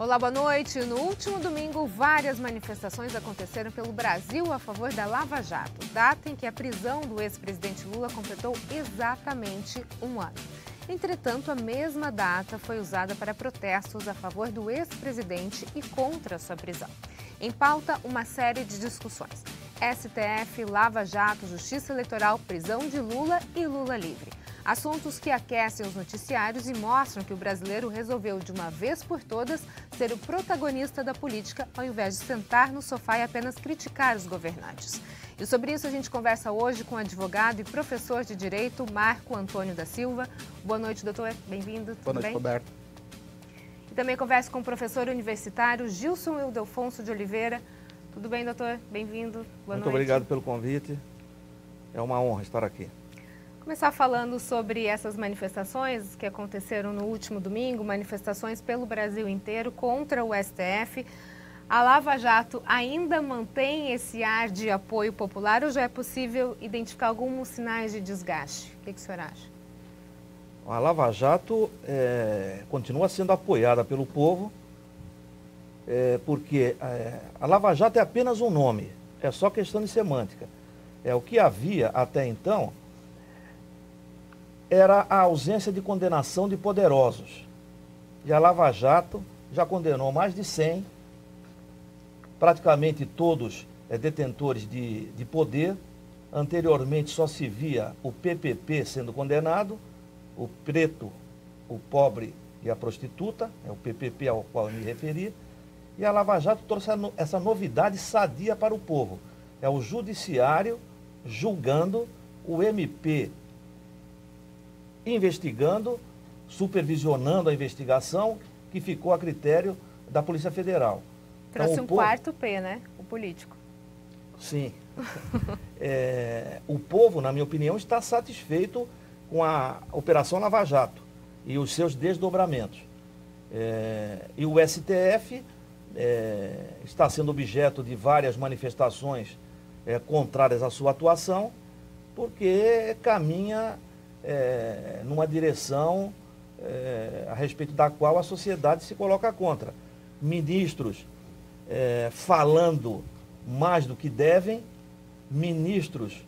Olá, boa noite. No último domingo, várias manifestações aconteceram pelo Brasil a favor da Lava Jato, data em que a prisão do ex-presidente Lula completou exatamente um ano. Entretanto, a mesma data foi usada para protestos a favor do ex-presidente e contra sua prisão. Em pauta, uma série de discussões. STF, Lava Jato, Justiça Eleitoral, prisão de Lula e Lula livre. Assuntos que aquecem os noticiários e mostram que o brasileiro resolveu, de uma vez por todas, ser o protagonista da política, ao invés de sentar no sofá e apenas criticar os governantes. E sobre isso a gente conversa hoje com o advogado e professor de Direito, Marco Antônio da Silva. Boa noite, doutor. Bem-vindo. Boa noite, Roberto. E também converso com o professor universitário Gilson Ildefonso de Oliveira. Tudo bem, doutor? Bem-vindo. Boa noite. Muito obrigado pelo convite. É uma honra estar aqui. Começar falando sobre essas manifestações que aconteceram no último domingo, manifestações pelo Brasil inteiro contra o STF. A Lava Jato ainda mantém esse ar de apoio popular ou já é possível identificar alguns sinais de desgaste? O que o senhor acha? A Lava Jato continua sendo apoiada pelo povo, porque a Lava Jato é apenas um nome, é só questão de semântica. O que havia até então era a ausência de condenação de poderosos. E a Lava Jato já condenou mais de 100, praticamente todos detentores de poder. Anteriormente só se via o PPP sendo condenado, o preto, o pobre e a prostituta, é o PPP ao qual eu me referi. E a Lava Jato trouxe essa novidade sadia para o povo. É o judiciário julgando, o MP investigando, supervisionando a investigação que ficou a critério da Polícia Federal. Trouxe então, quarto P, né? O político. Sim. O povo, na minha opinião, está satisfeito com a Operação Lava Jato e os seus desdobramentos. E o STF está sendo objeto de várias manifestações contrárias à sua atuação, porque caminha numa direção a respeito da qual a sociedade se coloca contra. Ministros falando mais do que devem, ministros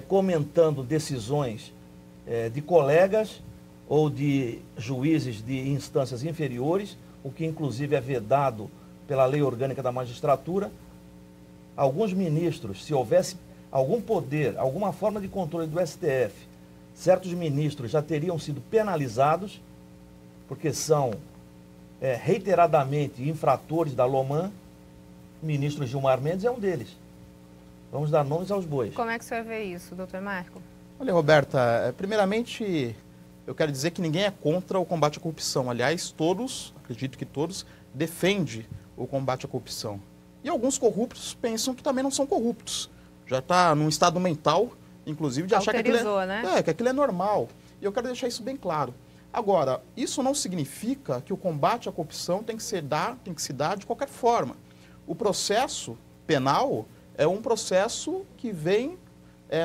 comentando decisões de colegas ou de juízes de instâncias inferiores, o que inclusive é vedado pela Lei Orgânica da Magistratura. Alguns ministros, se houvesse algum poder, alguma forma de controle do STF, certos ministros já teriam sido penalizados, porque são reiteradamente infratores da LOMAN. O ministro Gilmar Mendes é um deles. Vamos dar nomes aos bois. Como é que o senhor vê isso, doutor Marco? Olha, Roberta, primeiramente, eu quero dizer que ninguém é contra o combate à corrupção. Aliás, todos, acredito que todos, defendem o combate à corrupção. E alguns corruptos pensam que também não são corruptos. Já está num estado mental, inclusive, de achar que aquilo é normal. E eu quero deixar isso bem claro. Agora, isso não significa que o combate à corrupção tem que se dar de qualquer forma. O processo penal é um processo que vem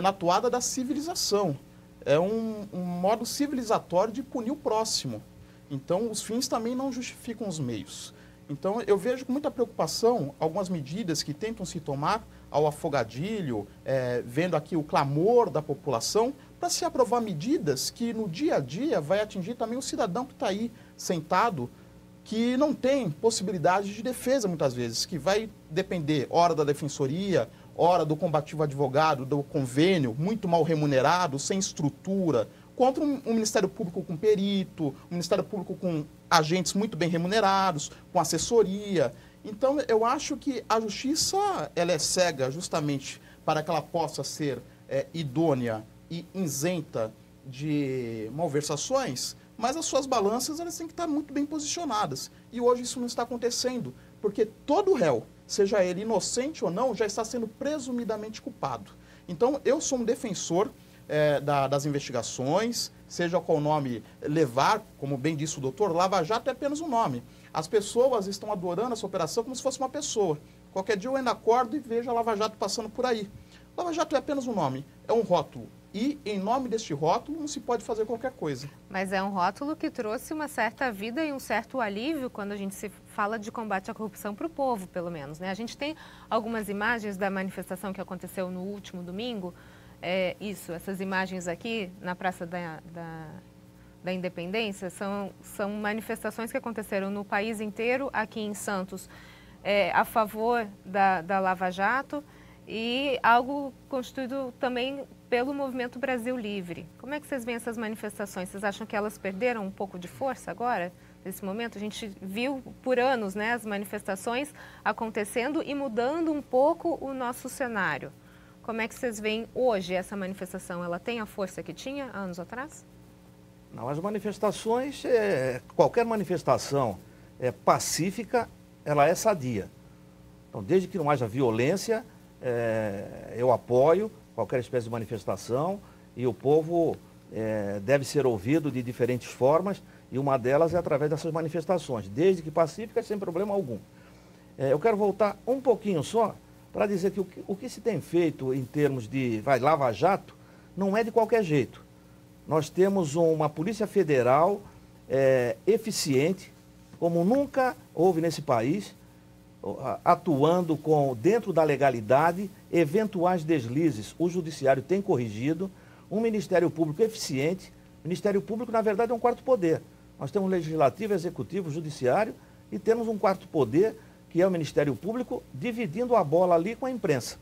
na toada da civilização. É um modo civilizatório de punir o próximo. Então, os fins também não justificam os meios. Então, eu vejo com muita preocupação algumas medidas que tentam se tomar ao afogadilho, vendo aqui o clamor da população, para se aprovar medidas que no dia a dia vai atingir também o cidadão que está aí sentado, que não tem possibilidade de defesa muitas vezes, que vai depender hora da defensoria, hora do combativo advogado, do convênio, muito mal remunerado, sem estrutura, contra um Ministério Público com perito, um Ministério Público com agentes muito bem remunerados, com assessoria. Então, eu acho que a justiça ela é cega justamente para que ela possa ser idônea e isenta de malversações, mas as suas balanças elas têm que estar muito bem posicionadas. E hoje isso não está acontecendo, porque todo réu, seja ele inocente ou não, já está sendo presumidamente culpado. Então, eu sou um defensor das investigações, seja qual nome levar, como bem disse o doutor, Lava Jato é apenas um nome. As pessoas estão adorando essa operação como se fosse uma pessoa. Qualquer dia eu ainda acordo e vejo a Lava Jato passando por aí. Lava Jato é apenas um nome, é um rótulo. e, em nome deste rótulo, não se pode fazer qualquer coisa. Mas é um rótulo que trouxe uma certa vida e um certo alívio quando a gente se fala de combate à corrupção para o povo, pelo menos, né? A gente tem algumas imagens da manifestação que aconteceu no último domingo. Essas imagens aqui na Praça da Independência são manifestações que aconteceram no país inteiro, aqui em Santos, a favor da Lava Jato, e algo constituído também pelo Movimento Brasil Livre. Como é que vocês veem essas manifestações? Vocês acham que elas perderam um pouco de força agora, nesse momento? A gente viu por anos, né, as manifestações acontecendo e mudando um pouco o nosso cenário. Como é que vocês veem hoje essa manifestação? Ela tem a força que tinha anos atrás? Não, as manifestações, qualquer manifestação pacífica, ela é sadia. Então, desde que não haja violência, eu apoio qualquer espécie de manifestação e o povo deve ser ouvido de diferentes formas e uma delas é através dessas manifestações, desde que pacíficas, sem problema algum. Eu quero voltar um pouquinho só para dizer que o que se tem feito em termos de Lava Jato não é de qualquer jeito. Nós temos uma Polícia Federal eficiente, como nunca houve nesse país, atuando dentro da legalidade, eventuais deslizes o Judiciário tem corrigido, um Ministério Público eficiente. O Ministério Público, na verdade, é um quarto poder. Nós temos Legislativo, Executivo, Judiciário e temos um quarto poder, que é o Ministério Público, dividindo a bola ali com a imprensa.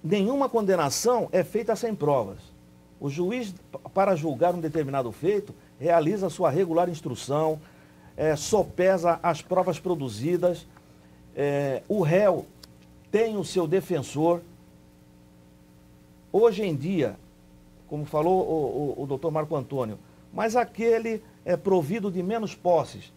Nenhuma condenação é feita sem provas. O juiz, para julgar um determinado feito, realiza a sua regular instrução, sopesa as provas produzidas, o réu tem o seu defensor. Hoje em dia, como falou o doutor Marco Antônio, mas aquele é provido de menos posses,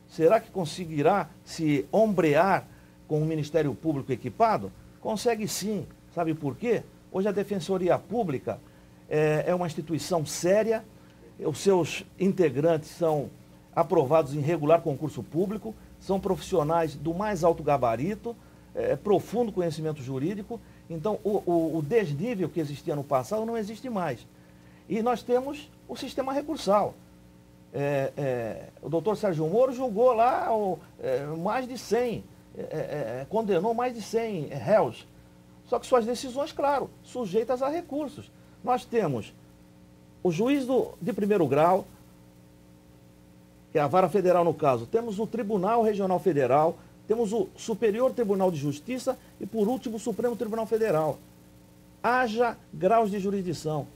será que conseguirá se ombrear com o Ministério Público equipado? Consegue sim. Sabe por quê? Hoje a Defensoria Pública é uma instituição séria, os seus integrantes são aprovados em regular concurso público, são profissionais do mais alto gabarito, profundo conhecimento jurídico. Então, o desnível que existia no passado não existe mais. E nós temos o sistema recursal. O doutor Sérgio Moro julgou lá mais de 100, condenou mais de 100 réus. Só que suas decisões, claro, sujeitas a recursos. Nós temos o juiz de primeiro grau, que é a Vara Federal no caso, temos o Tribunal Regional Federal, temos o Superior Tribunal de Justiça e, por último, o Supremo Tribunal Federal. Haja graus de jurisdição.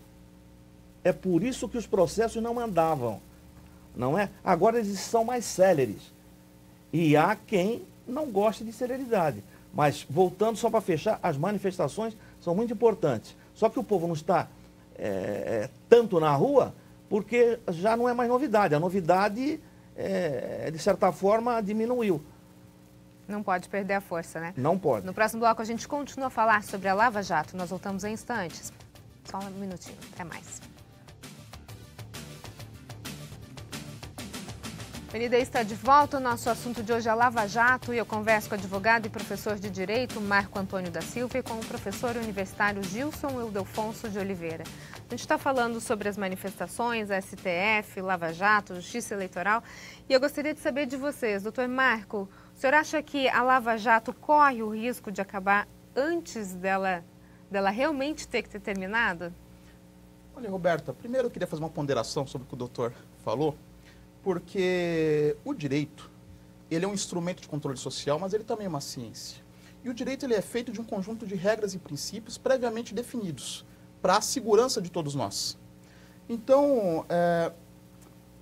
É por isso que os processos não andavam, não é? Agora eles são mais céleres. E há quem não goste de celeridade. Mas, voltando só para fechar, as manifestações são muito importantes. Só que o povo não está tanto na rua, porque já não é mais novidade. A novidade, de certa forma, diminuiu. Não pode perder a força, né? Não pode. No próximo bloco a gente continua a falar sobre a Lava Jato. Nós voltamos em instantes. Só um minutinho. Até mais. Avenida está de volta. O nosso assunto de hoje é a Lava Jato e eu converso com o advogado e professor de Direito Marco Antônio da Silva e com o professor universitário Gilson Ildefonso de Oliveira. A gente está falando sobre as manifestações, STF, Lava Jato, Justiça Eleitoral e eu gostaria de saber de vocês, doutor Marco, o senhor acha que a Lava Jato corre o risco de acabar antes dela realmente ter que ter terminado? Olha, Roberta, primeiro eu queria fazer uma ponderação sobre o que o doutor falou. Porque o direito, ele é um instrumento de controle social, mas ele também é uma ciência. E o direito ele é feito de um conjunto de regras e princípios previamente definidos para a segurança de todos nós. Então,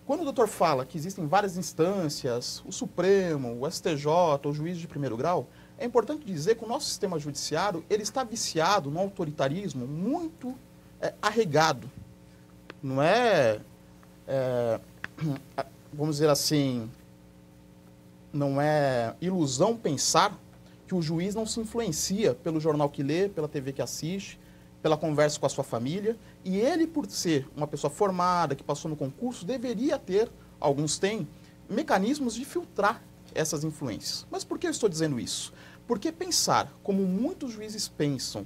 quando o doutor fala que existem várias instâncias, o Supremo, o STJ, o juiz de primeiro grau, é importante dizer que o nosso sistema judiciário ele está viciado num autoritarismo muito arraigado. Não vamos dizer assim, não é ilusão pensar que o juiz não se influencia pelo jornal que lê, pela TV que assiste, pela conversa com a sua família. E ele, por ser uma pessoa formada, que passou no concurso, deveria ter, alguns têm, mecanismos de filtrar essas influências. Mas por que eu estou dizendo isso? Porque pensar como muitos juízes pensam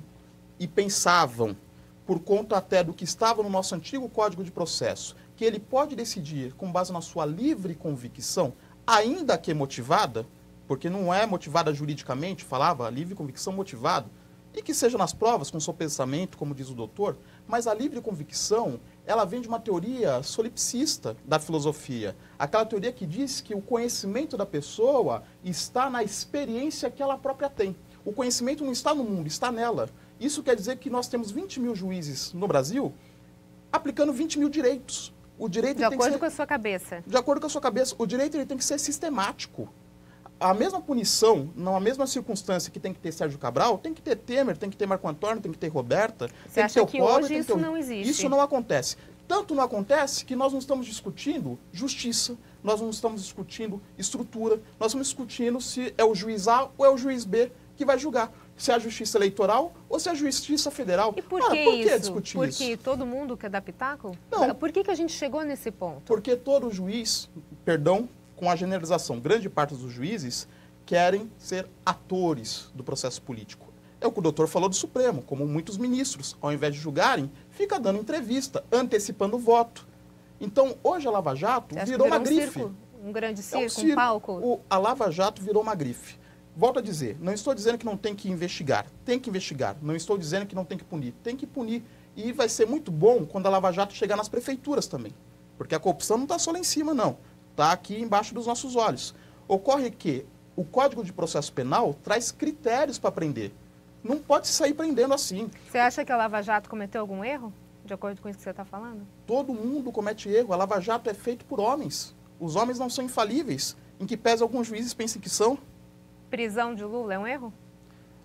e pensavam, por conta até do que estava no nosso antigo Código de Processo, que ele pode decidir com base na sua livre convicção, ainda que motivada, porque não é motivada juridicamente, falava livre convicção motivada, e que seja nas provas, com seu pensamento, como diz o doutor, mas a livre convicção, ela vem de uma teoria solipsista da filosofia. Aquela teoria que diz que o conhecimento da pessoa está na experiência que ela própria tem. O conhecimento não está no mundo, está nela. Isso quer dizer que nós temos 20 mil juízes no Brasil aplicando 20 mil direitos. O direito de acordo com a sua cabeça. De acordo com a sua cabeça. O direito ele tem que ser sistemático. A mesma punição, na mesma circunstância que tem que ter Sérgio Cabral, tem que ter Temer, tem que ter Marco Antônio, tem que ter Roberta, Você tem acha que ter o pobre, hoje isso não existe? Isso não acontece. Tanto não acontece que nós não estamos discutindo justiça, nós não estamos discutindo estrutura, nós estamos discutindo se é o juiz A ou é o juiz B que vai julgar. Se é a justiça eleitoral ou se é a justiça federal. E por que isso? Discutir Porque isso? todo mundo quer dar pitaco? Não. Por que a gente chegou nesse ponto? Porque todo juiz, perdão, com a generalização, grande parte dos juízes querem ser atores do processo político. É o que o doutor falou do Supremo, como muitos ministros, ao invés de julgarem, fica dando entrevista, antecipando o voto. Então, hoje a Lava Jato virou uma grife. Circo, um grande circo, circo. um palco? A Lava Jato virou uma grife. Volto a dizer, não estou dizendo que não tem que investigar. Tem que investigar. Não estou dizendo que não tem que punir. Tem que punir. E vai ser muito bom quando a Lava Jato chegar nas prefeituras também. Porque a corrupção não está só lá em cima, não. Está aqui embaixo dos nossos olhos. Ocorre que o Código de Processo Penal traz critérios para prender. Não pode sair prendendo assim. Você acha que a Lava Jato cometeu algum erro? De acordo com isso que você está falando? Todo mundo comete erro. A Lava Jato é feito por homens. Os homens não são infalíveis. Em que pese alguns juízes pensem que são. Prisão de Lula é um erro?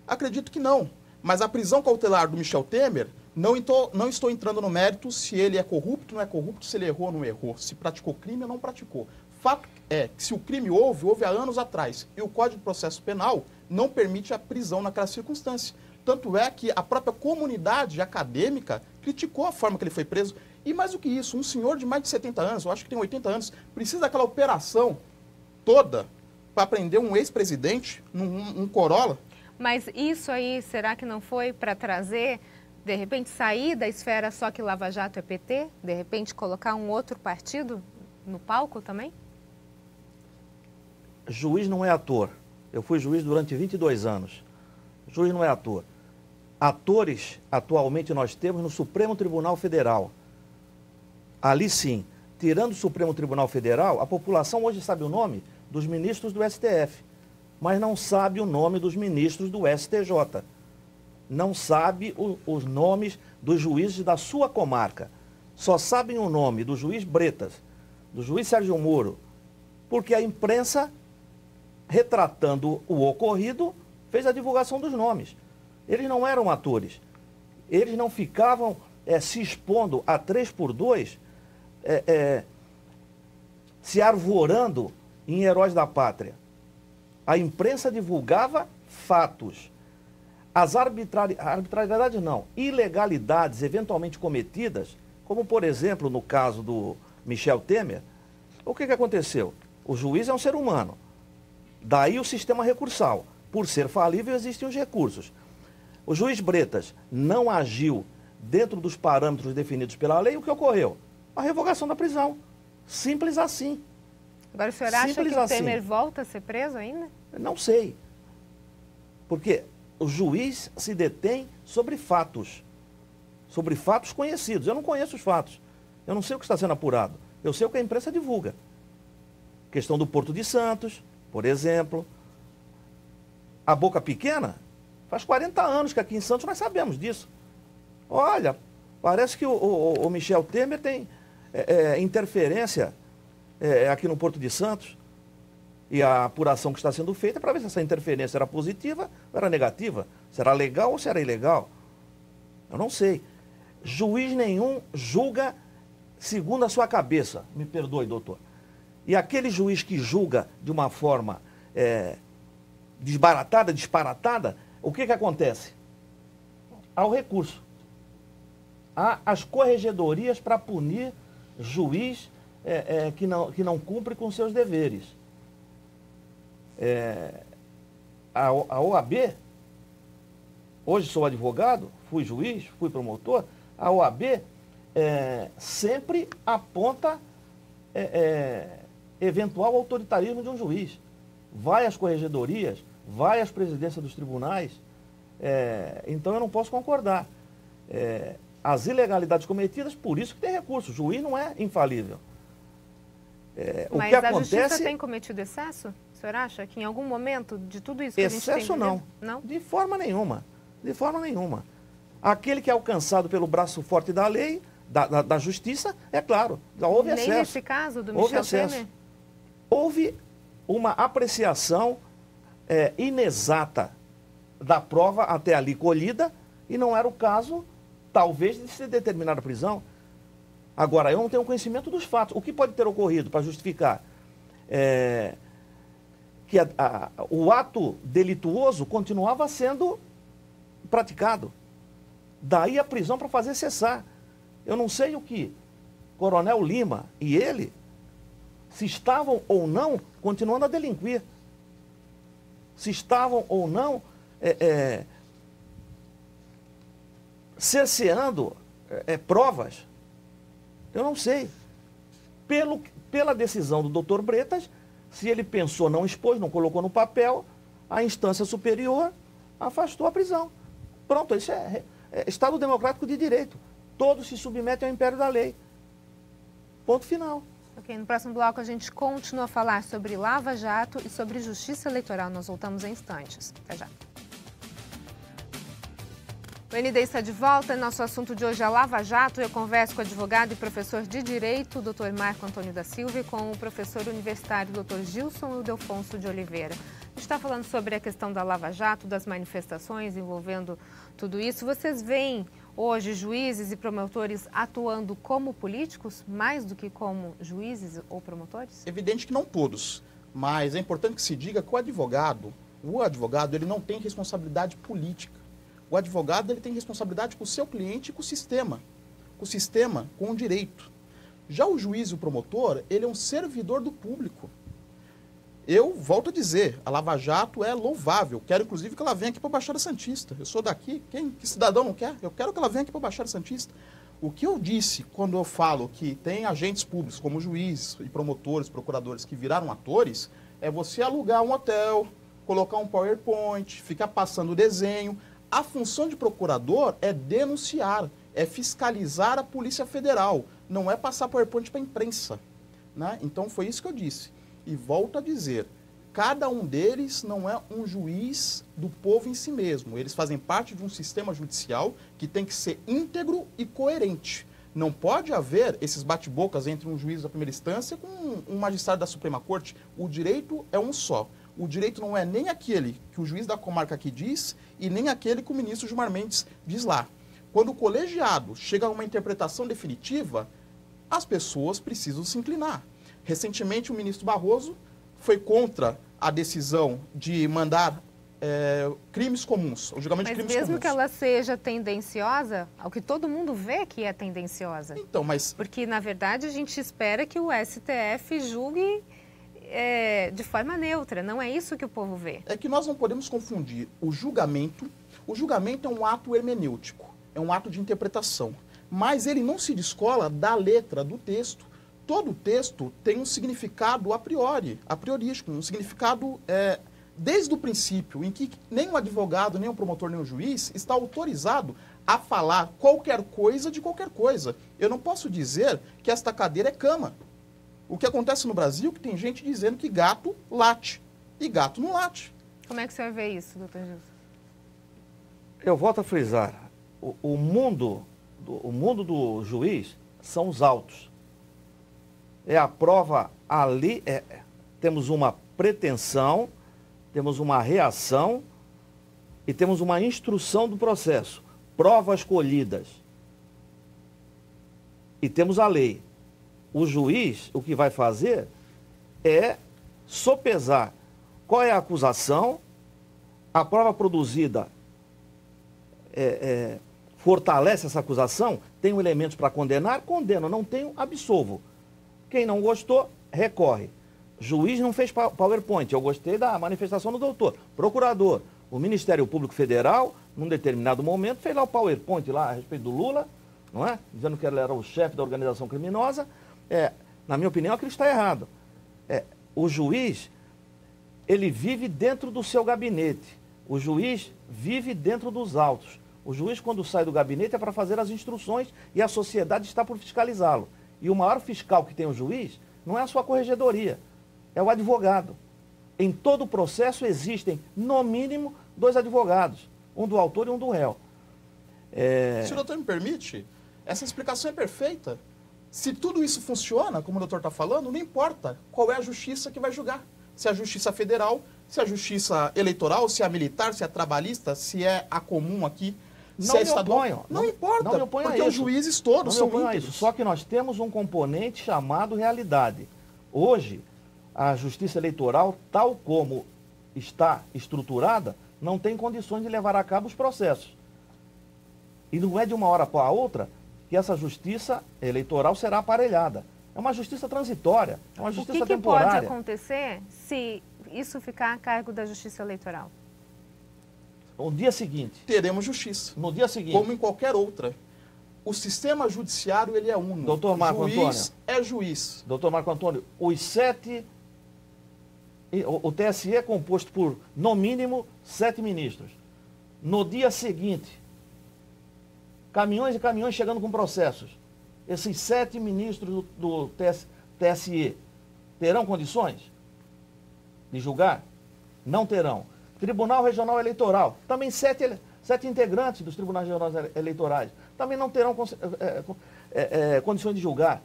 Acredito que não. Mas a prisão cautelar do Michel Temer, não estou entrando no mérito se ele é corrupto ou não é corrupto, se ele errou ou não errou, se praticou crime ou não praticou. Fato é que se o crime houve há anos atrás. E o Código de Processo Penal não permite a prisão naquela circunstância. Tanto é que a própria comunidade acadêmica criticou a forma que ele foi preso. E mais do que isso, um senhor de mais de 70 anos, eu acho que tem 80 anos, precisa daquela operação toda para prender um ex-presidente, um Corolla. Mas isso aí, será que não foi para trazer, de repente, sair da esfera só que Lava Jato é PT? De repente, colocar um outro partido no palco também? Juiz não é ator. Eu fui juiz durante 22 anos. Juiz não é ator. Atores, atualmente, nós temos no Supremo Tribunal Federal. Ali sim, tirando o Supremo Tribunal Federal, a população hoje sabe o nome dos ministros do STF, mas não sabe o nome dos ministros do STJ. Não sabe os nomes dos juízes da sua comarca. Só sabem o nome do juiz Bretas, do juiz Sérgio Moro, porque a imprensa, retratando o ocorrido, fez a divulgação dos nomes. Eles não eram atores. Eles não ficavam se expondo a 3x2, se arvorando em heróis da pátria. A imprensa divulgava fatos. As arbitrariedades não, ilegalidades eventualmente cometidas, como por exemplo no caso do Michel Temer, o que aconteceu? O juiz é um ser humano. Daí o sistema recursal. Por ser falível, existem os recursos. O juiz Bretas não agiu dentro dos parâmetros definidos pela lei. O que ocorreu? A revogação da prisão. Simples assim. Agora, o senhor acha que o Temer volta a ser preso ainda? Não sei. Porque o juiz se detém sobre fatos conhecidos. Eu não conheço os fatos. Eu não sei o que está sendo apurado. Eu sei o que a imprensa divulga. Questão do Porto de Santos, por exemplo. A Boca Pequena, faz 40 anos que aqui em Santos nós sabemos disso. Olha, parece que o Michel Temer tem interferência aqui no Porto de Santos. E a apuração que está sendo feita é para ver se essa interferência era positiva ou era negativa. Se era legal ou se era ilegal. Eu não sei. Juiz nenhum julga segundo a sua cabeça. Me perdoe, doutor. E aquele juiz que julga de uma forma desbaratada, disparatada, o que acontece? Há o recurso. Há as corregedorias para punir juiz que não cumpre com seus deveres. a OAB, hoje sou advogado, fui juiz, fui promotor, a OAB sempre aponta eventual autoritarismo de um juiz. Vai às corregedorias, vai às presidências dos tribunais, então eu não posso concordar. As ilegalidades cometidas, por isso que tem recurso, o juiz não é infalível. Mas o que a acontece... justiça tem cometido excesso? O senhor acha que em algum momento de tudo isso que a gente tem Excesso não. Não? De forma nenhuma. De forma nenhuma. Aquele que é alcançado pelo braço forte da lei, da justiça, é claro, já houve Nem excesso. nesse caso do Houve Michel excesso. Temer? Houve uma apreciação inexata da prova até ali colhida e não era o caso, talvez, de se determinar a prisão. Agora, eu não tenho conhecimento dos fatos. O que pode ter ocorrido para justificar que o ato delituoso continuava sendo praticado? Daí a prisão para fazer cessar. Eu não sei o que Coronel Lima e ele, se estavam ou não continuando a delinquir. Se estavam ou não cerceando provas. Eu não sei. Pela decisão do doutor Bretas, se ele pensou, não expôs, não colocou no papel, a instância superior afastou a prisão. Pronto, isso é Estado Democrático de Direito. Todos se submetem ao império da lei. Ponto final. Ok, no próximo bloco a gente continua a falar sobre Lava Jato e sobre justiça eleitoral. Nós voltamos em instantes. Até já. O ND está de volta. Nosso assunto de hoje é a Lava Jato. Eu converso com o advogado e professor de Direito, Dr. Marco Antônio da Silva, e com o professor universitário, Dr. Gilson Ildefonso de Oliveira. A gente está falando sobre a questão da Lava Jato, das manifestações envolvendo tudo isso. Vocês veem hoje juízes e promotores atuando como políticos, mais do que como juízes ou promotores? Evidente que não todos, mas é importante que se diga que o advogado ele não tem responsabilidade política. O advogado ele tem responsabilidade com o seu cliente e com o sistema, com o direito. Já o juiz e o promotor, ele é um servidor do público. Eu volto a dizer, a Lava Jato é louvável. Quero, inclusive, que ela venha aqui para a Baixada Santista. Eu sou daqui, que cidadão não quer? Eu quero que ela venha aqui para a Baixada Santista. O que eu disse quando eu falo que tem agentes públicos, como juízes e promotores, procuradores, que viraram atores, é você alugar um hotel, colocar um PowerPoint, ficar passando desenho. A função de procurador é denunciar, é fiscalizar a Polícia Federal, não é passar PowerPoint para a imprensa, né? Então foi isso que eu disse. E volto a dizer, cada um deles não é um juiz do povo em si mesmo. Eles fazem parte de um sistema judicial que tem que ser íntegro e coerente. Não pode haver esses bate-bocas entre um juiz da primeira instância com um magistrado da Suprema Corte. O direito é um só. O direito não é nem aquele que o juiz da comarca aqui diz e nem aquele que o ministro Gilmar Mendes diz lá. Quando o colegiado chega a uma interpretação definitiva, as pessoas precisam se inclinar. Recentemente, o ministro Barroso foi contra a decisão de mandar crimes comuns, o julgamento de crimes comuns. Mas mesmo que ela seja tendenciosa, ao que todo mundo vê que é tendenciosa. Então, mas... Porque, na verdade, a gente espera que o STF julgue de forma neutra. Não é isso que o povo vê. É que nós não podemos confundir o julgamento. O julgamento é um ato hermenêutico, é um ato de interpretação. Mas ele não se descola da letra, do texto. Todo texto tem um significado a priorístico, um significado desde o princípio, em que nem o advogado, nem o promotor, nem o juiz está autorizado a falar qualquer coisa de qualquer coisa. Eu não posso dizer que esta cadeira é cama. O que acontece no Brasil é que tem gente dizendo que gato late, e gato não late. Como é que o senhor vê isso, doutor Gilson? Eu volto a frisar, o mundo do juiz são os autos. É a prova ali, temos uma pretensão, temos uma reação e temos uma instrução do processo. Provas colhidas. E temos a lei. O juiz, o que vai fazer é sopesar qual é a acusação, a prova produzida fortalece essa acusação, tenho elementos para condenar, condeno, não tenho, absolvo. Quem não gostou, recorre. Juiz não fez PowerPoint. Eu gostei da manifestação do doutor. Procurador, o Ministério Público Federal, num determinado momento, fez lá o PowerPoint lá a respeito do Lula, não é? Dizendo que ele era o chefe da organização criminosa. Na minha opinião, aquilo está errado. O juiz, ele vive dentro do seu gabinete. O juiz vive dentro dos autos. O juiz, quando sai do gabinete, é para fazer as instruções e a sociedade está por fiscalizá-lo. E o maior fiscal que tem o juiz não é a sua corregedoria, é o advogado. Em todo o processo existem, no mínimo, 2 advogados, um do autor e um do réu. Se o doutor me permite, essa explicação é perfeita. Se tudo isso funciona, como o doutor está falando, não importa qual é a justiça que vai julgar. Se é a justiça federal, se é a justiça eleitoral, se é a militar, se é a trabalhista, se é a comum aqui, se é estadual. Não importa, não me oponho porque a os juízes todos são íntegros. Só que nós temos um componente chamado realidade. Hoje, a justiça eleitoral, tal como está estruturada, não tem condições de levar a cabo os processos. E não é de uma hora para a outra que essa justiça eleitoral será aparelhada. É uma justiça transitória, é uma justiça temporária. O que pode acontecer se isso ficar a cargo da justiça eleitoral? No dia seguinte. Teremos justiça. No dia seguinte. Como em qualquer outra. O sistema judiciário, ele é uno. Doutor Marco Antônio. Juiz é juiz. Doutor Marco Antônio, os 7... O TSE é composto por, no mínimo, 7 ministros. No dia seguinte, caminhões e caminhões chegando com processos. Esses 7 ministros do TSE terão condições de julgar? Não terão. Tribunal Regional Eleitoral, também 7 integrantes dos tribunais regionais eleitorais, também não terão condições de julgar.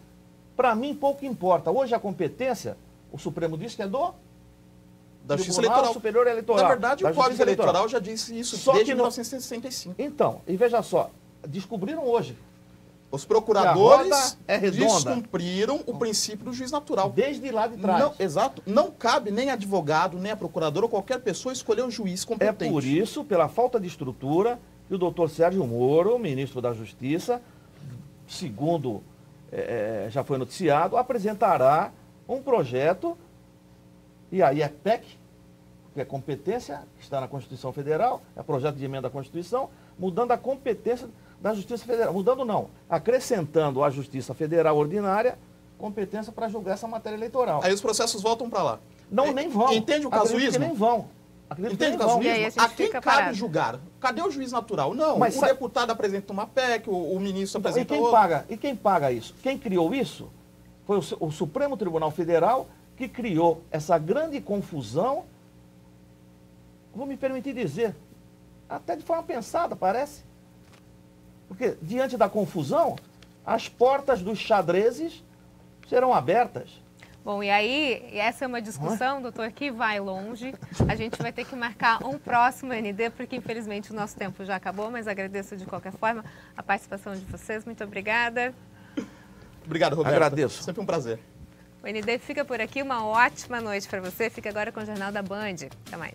Para mim, pouco importa. Hoje a competência, o Supremo diz que é da Justiça Tribunal Eleitoral. Superior Eleitoral. Na verdade, o Código Eleitoral já disse isso desde 1965. Então, e veja só, descobriram hoje. Os procuradores redonda. descumpriram o princípio do juiz natural. Desde lá de trás. Não, exato. Não cabe nem advogado, nem a procuradora ou qualquer pessoa escolher um juiz competente. É por isso, pela falta de estrutura, que o doutor Sérgio Moro, ministro da Justiça, segundo já foi noticiado, apresentará um projeto, e aí é PEC, que é competência, que está na Constituição Federal, é projeto de emenda à Constituição, mudando a competência da Justiça Federal. Mudando não, acrescentando à Justiça Federal ordinária competência para julgar essa matéria eleitoral. Aí os processos voltam para lá. Não, nem vão. Entende o casuísmo? Que nem vão. Entende o casuísmo? A quem cabe julgar? Cadê o juiz natural? Não, o deputado apresenta uma PEC, o ministro apresenta outra. E quem paga isso? Quem criou isso foi o Supremo Tribunal Federal, que criou essa grande confusão, vou me permitir dizer, até de forma pensada, parece. Porque, diante da confusão, as portas dos xadrezes serão abertas. Bom, e aí, essa é uma discussão, doutor, que vai longe. A gente vai ter que marcar um próximo ND, porque, infelizmente, o nosso tempo já acabou, mas agradeço, de qualquer forma, a participação de vocês. Muito obrigada. Obrigado, Roberto. Agradeço. Sempre um prazer. O ND fica por aqui. Uma ótima noite para você. Fica agora com o Jornal da Band. Até mais.